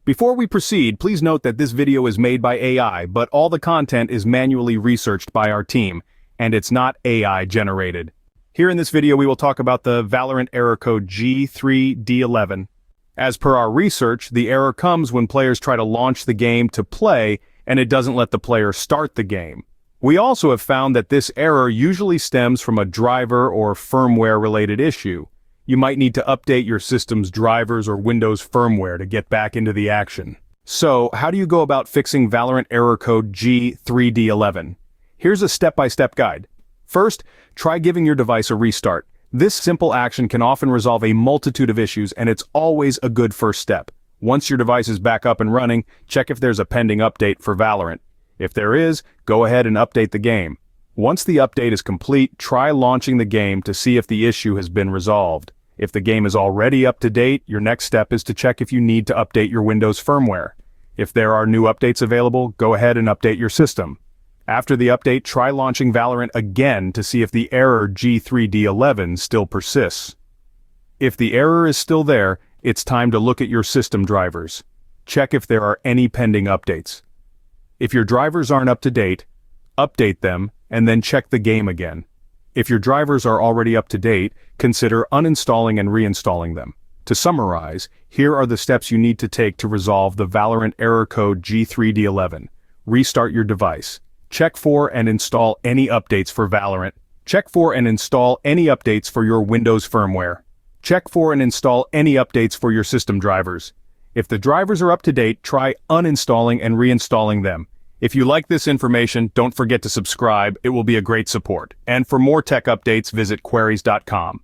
Before we proceed, please note that this video is made by AI, but all the content is manually researched by our team, and it's not AI generated. Here in this video we will talk about the Valorant error code G3D11. As per our research, the error comes when players try to launch the game to play, and it doesn't let the player start the game. We also have found that this error usually stems from a driver or firmware-related issue. You might need to update your system's drivers or Windows firmware to get back into the action. So, how do you go about fixing Valorant error code G3D11? Here's a step-by-step guide. First, try giving your device a restart. This simple action can often resolve a multitude of issues, and it's always a good first step. Once your device is back up and running, check if there's a pending update for Valorant. If there is, go ahead and update the game. Once the update is complete, try launching the game to see if the issue has been resolved. If the game is already up to date, your next step is to check if you need to update your Windows firmware. If there are new updates available, go ahead and update your system. After the update, try launching Valorant again to see if the error G3D11 still persists. If the error is still there, it's time to look at your system drivers. Check if there are any pending updates. If your drivers aren't up to date, update them and then check the game again. If your drivers are already up to date, consider uninstalling and reinstalling them. To summarize, here are the steps you need to take to resolve the Valorant error code G3D11. Restart your device. Check for and install any updates for Valorant. Check for and install any updates for your Windows firmware. Check for and install any updates for your system drivers. If the drivers are up to date, try uninstalling and reinstalling them. If you like this information, don't forget to subscribe. It will be a great support. And for more tech updates, visit queries.com.